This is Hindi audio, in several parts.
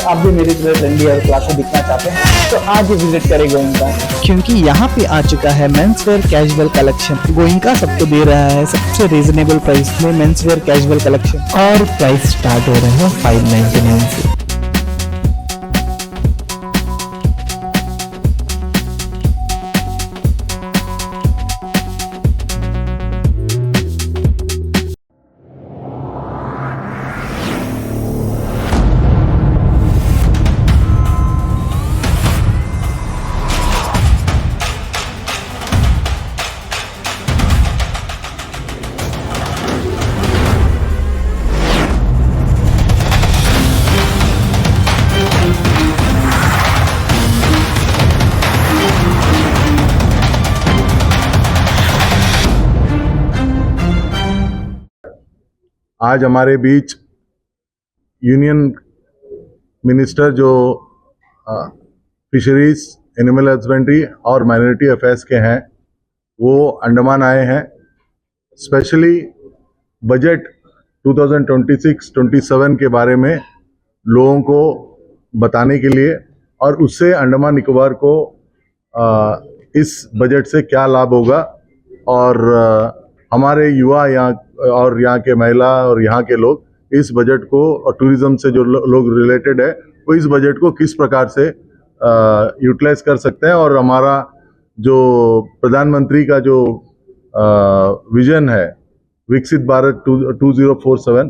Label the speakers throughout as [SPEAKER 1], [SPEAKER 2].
[SPEAKER 1] आप भी मेरी तरह ट्रेंडी और क्लासी दिखना चाहते हैं तो आज ही विजिट करें गोइंका, क्योंकि यहाँ पे आ चुका है men's wear casual collection. Goenka सबको दे रहा है सबसे रीजनेबल प्राइस में मेंस वेयर कैजुअल कलेक्शन और प्राइस स्टार्ट हो रहे हैं 599 से।
[SPEAKER 2] आज हमारे बीच यूनियन मिनिस्टर जो फिशरीज, एनिमल हस्बेंड्री और माइनॉरिटी अफेयर्स के हैं वो अंडमान आए हैं। स्पेशली बजट 2026-27 के बारे में लोगों को बताने के लिए और उससे अंडमान निकोबार को इस बजट से क्या लाभ होगा और हमारे युवा यहाँ के महिला और यहाँ के लोग इस बजट को और टूरिज्म से जो लोग रिलेटेड है वो इस बजट को किस प्रकार से यूटिलाइज कर सकते हैं और हमारा जो प्रधानमंत्री का जो विजन है विकसित भारत 2047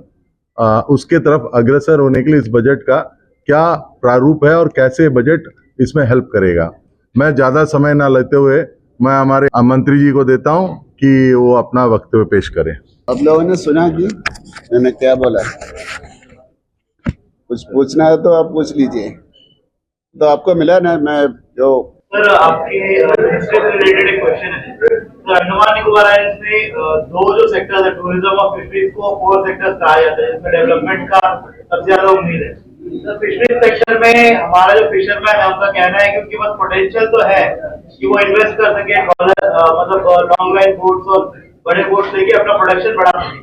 [SPEAKER 2] उसके तरफ अग्रसर होने के लिए इस बजट का क्या प्रारूप है और कैसे बजट इसमें हेल्प करेगा। मैं ज़्यादा समय ना लेते हुए मैं हमारे मंत्री जी को देता हूं कि वो अपना वक्तव्य पेश करें।
[SPEAKER 3] आप लोगों ने सुना कि मैंने क्या बोला? कुछ पूछना है तो आप पूछ लीजिए। तो आपको मिला ना? मैं जो
[SPEAKER 4] सर आपके मिनिस्ट्री से रिलेटेड एक क्वेश्चन है। तो अंडमान निकोबार आइलैंड्स में दो जो सेक्टर्स है टूरिज्म और फिशरीज को कोर सेक्टर्स कहा जाता है जिसमें डेवलपमेंट का सबसे ज्यादा उम्मीद है। तो फिशरीज सेक्टर में हमारा जो फिशरमैन है उनका कहना है कि उनके पास पोटेंशियल तो है कि वो इन्वेस्ट कर सके मतलब लॉन्ग लाइन बोट्स और बड़े बोट्स लेके अपना प्रोडक्शन बढ़ा सके,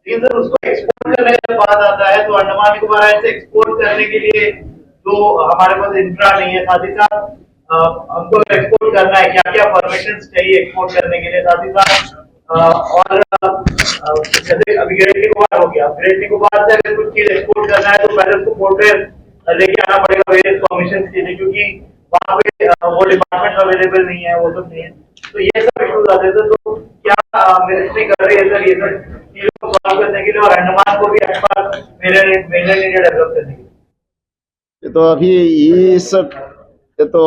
[SPEAKER 4] लेकिन सर उसको एक्सपोर्ट करने का बात आता है तो अंडमान निकोबार आइलैंड से एक्सपोर्ट करने के लिए तो हमारे पास इंफ्रा नहीं है। साथ ही साथ हमको एक्सपोर्ट करना है, क्या क्या परमिशन चाहिए एक्सपोर्ट करने के लिए, साथ ही साथ और जैसे अभी ग्रेट निकोबार हो गया, ग्रेट निकोबार से अगर कुछ चीज एक्सपोर्ट करना है तो पहले उसको पोर्ट लेके आना पड़ेगा वेरियस परमिशन के लिए, क्योंकि वहाँ पे वो डिपार्टमेंट अवेलेबल नहीं है, वो सब नहीं है। तो ये सब इश्यूज आते थे। तो क्या मिनिस्ट्री कर रही है सर ये सब चीजों को सॉल्व करने के लिए और अंडमान को भी अच्छा मेनलैंड इंडिया डेवलप करने के लिए?
[SPEAKER 3] तो अभी ये सब तो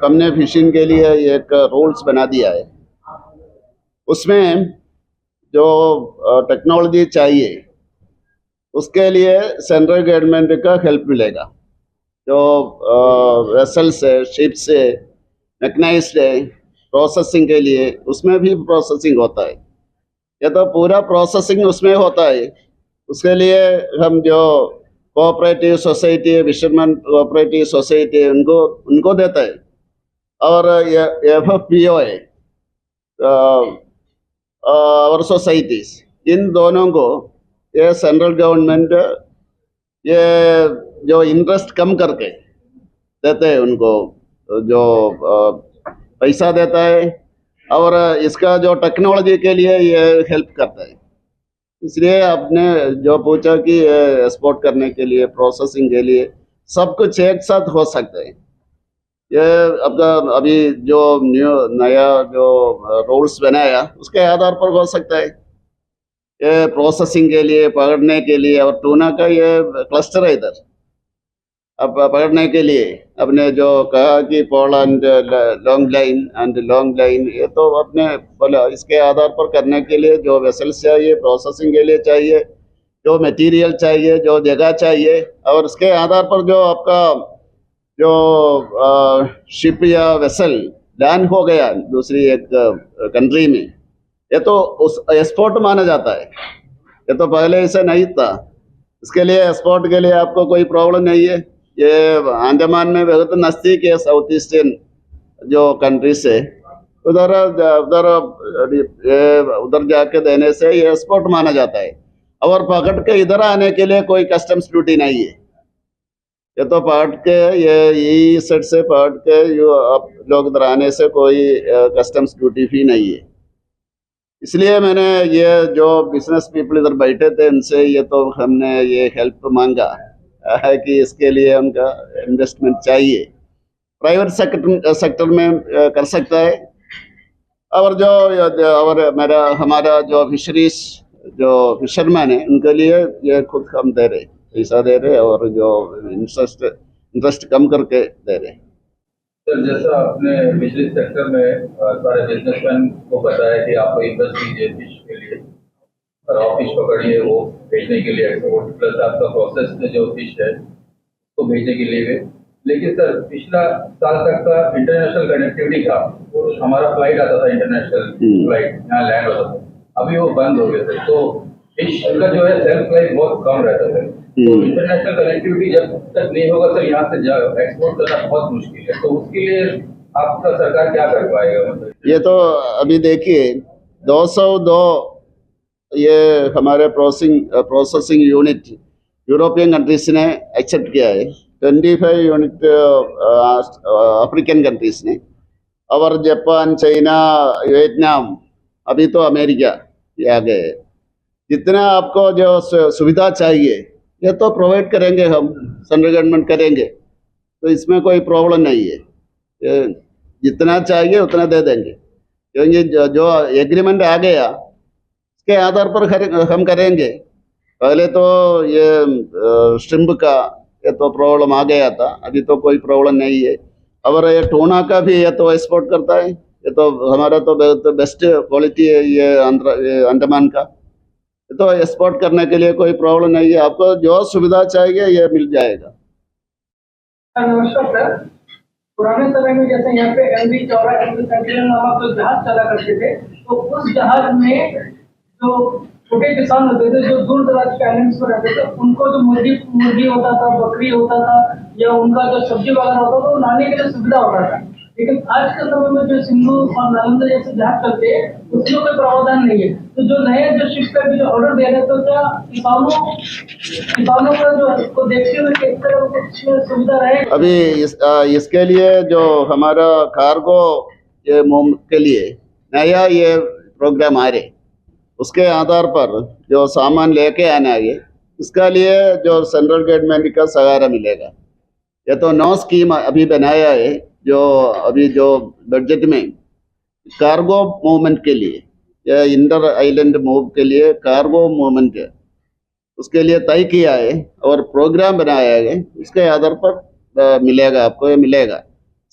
[SPEAKER 3] हमने फिशिंग के लिए एक रूल्स बना दिया है। उसमें जो टेक्नोलॉजी चाहिए उसके लिए सेंट्रल गवर्नमेंट का हेल्प मिलेगा। जो वेसल्स है, शिप्स है, मैकेनाइज्ड है, प्रोसेसिंग के लिए उसमें भी प्रोसेसिंग होता है। ये तो पूरा प्रोसेसिंग उसमें होता है। उसके लिए हम जो कोऑपरेटिव सोसाइटी है, फिशरमैन कोऑपरेटिव सोसाइटी है, उनको देता है। और FFPO है और सोसाइटीज, इन दोनों को ये सेंट्रल गवर्नमेंट ये जो इंटरेस्ट कम करके देते हैं उनको जो पैसा देता है और इसका जो टेक्नोलॉजी के लिए ये हेल्प करता है। इसलिए आपने जो पूछा कि एक्सपोर्ट करने के लिए, प्रोसेसिंग के लिए सब कुछ एक साथ हो सकता है। ये आपका अभी जो नया जो रूल्स बनाया उसके आधार पर हो सकता है। ये प्रोसेसिंग के लिए, पकड़ने के लिए और टूना का ये क्लस्टर है इधर। अब पकड़ने के लिए आपने जो कहा कि पोल एंड लॉन्ग लाइन ये तो आपने बोला, इसके आधार पर करने के लिए जो वेसल्स चाहिए, प्रोसेसिंग के लिए चाहिए, जो मटेरियल चाहिए, जो जगह चाहिए, और उसके आधार पर जो आपका जो शिप या वेसल लैंड हो गया दूसरी एक कंट्री में, ये तो उस एक्सपोर्ट माना जाता है। ये तो पहले ऐसा नहीं था। इसके लिए एक्सपोर्ट के लिए आपको कोई प्रॉब्लम नहीं है। ये अंडमान में बहुत नज़दीक है साउथ ईस्टर्न जो कंट्री से, उधर जाके देने से ये एक्सपोर्ट माना जाता है। और पकड़ के इधर आने के लिए कोई कस्टम्स ड्यूटी नहीं है। ये तो पार्ट के ये सेट से पार्ट के जो आप लोग इधर आने से कोई कस्टम्स ड्यूटी फी नहीं है। इसलिए मैंने ये जो बिजनेस पीपल इधर बैठे थे उनसे ये तो हमने ये हेल्प मांगा है कि इसके लिए उनका इन्वेस्टमेंट चाहिए, प्राइवेट सेक्टर में कर सकता है। और जो और हमारा जो फिशरीज जो फिशरमैन है उनके लिए ये खुद हम दे रहे, पैसा दे रहे और जो इंटरेस्ट कम करके दे रहे।
[SPEAKER 5] सर जैसा आपने फिशरीज सेक्टर में सारे बिजनेसमैन को बताया कि आपको इन्वेस्ट कीजिए फिश के लिए और आप फिश पकड़िए वो भेजने के लिए एक्सपोर्ट प्लस आपका प्रोसेस में जो फिश है तो भेजने के लिए। लेकिन सर पिछला साल तक का इंटरनेशनल कनेक्टिविटी था, हमारा फ्लाइट आता था इंटरनेशनल फ्लाइट यहाँ लैंड होता था, अभी वो बंद हो गया था। तो फिश का जो है सेल्फ लाइफ बहुत कम रहता है। तो इंटरनेशनल कनेक्टिविटी जब तक नहीं होगा सर यहाँ से एक्सपोर्ट करना बहुत मुश्किल है। तो उसके लिए आपका सरकार क्या कर पाएगा? मतलब
[SPEAKER 3] ये तो अभी देखिए 202 ये हमारे प्रोसेसिंग यूनिट यूरोपियन कंट्रीज ने एक्सेप्ट किया है, 25 यूनिट अफ्रीकन कंट्रीज ने, और जापान, चाइना, वियतनाम, अभी तो अमेरिका ये आ गए। जितना आपको जो सुविधा चाहिए ये तो प्रोवाइड करेंगे, हम सेंट्रल गवर्नमेंट करेंगे, तो इसमें कोई प्रॉब्लम नहीं है। ये जितना चाहिए उतना दे देंगे, क्योंकि जो एग्रीमेंट आ गया उसके आधार पर हम करेंगे। पहले तो ये श्रिम्प का ये तो प्रॉब्लम आ गया था, अभी तो कोई प्रॉब्लम नहीं है। और ये टूना का भी ये तो एक्सपोर्ट करता है, ये तो हमारा तो बेस्ट क्वालिटी है ये अंडमान का, ये तो एक्सपोर्ट करने के लिए कोई प्रॉब्लम नहीं है। आपको जो सुविधा चाहिए ये मिल जाएगा।
[SPEAKER 6] नमस्कार सर, पुराने समय में जैसे यहाँ पे MV चौरा कंटेनर नामक जो जहाज चला करते थे, तो उस जहाज में जो छोटे किसान होते थे जो दूर दराज के आइलैंड्स पर रहते थे, उनको जो मुर्गी होता था, बकरी होता था या उनका जो सब्जी वगैरह होता था वो लाने के लिए सुविधा होता था। लेकिन आज के समय में जो सिंधु और नालंदा जैसे जहाज चलते हैं उसमें कोई प्रावधान नहीं है। तो जो नए जो शिप का भी जो ऑर्डर दे रहे हैं, तो क्या किसानों का जो को देखते हुए किस तरह कुछ सुविधा रहेगी?
[SPEAKER 3] अभी इसके लिए जो हमारा कार्गो ये मूव के लिए नया ये प्रोग्राम आ रहे, उसके आधार पर जो सामान लेके आना है इसका लिए जो सेंट्रल गवर्नमेंट का सहारा मिलेगा। ये तो नौ स्कीम अभी बनाया है, जो अभी जो बजट में कार्गो मूवमेंट के लिए या इंटर आइलैंड मूव के लिए कार्गो मूवमेंट उसके लिए तय किया है और प्रोग्राम बनाया है, उसके आधार पर मिलेगा, आपको ये मिलेगा।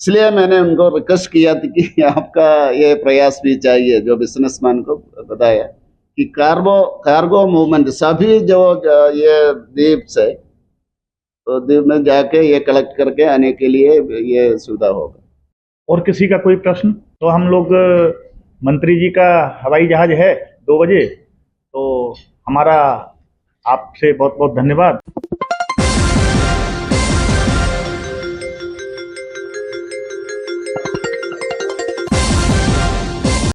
[SPEAKER 3] इसलिए मैंने उनको रिक्वेस्ट किया था कि आपका ये प्रयास भी चाहिए, जो बिजनेसमैन को बताया कि कार्गो मूवमेंट सभी जो ये द्वीप से तो द्वीप में जाके ये कलेक्ट करके आने के लिए ये सुविधा होगा।
[SPEAKER 7] और किसी का कोई प्रश्न? तो हम लोग मंत्री जी का हवाई जहाज है 2 बजे, तो हमारा आपसे बहुत बहुत धन्यवाद।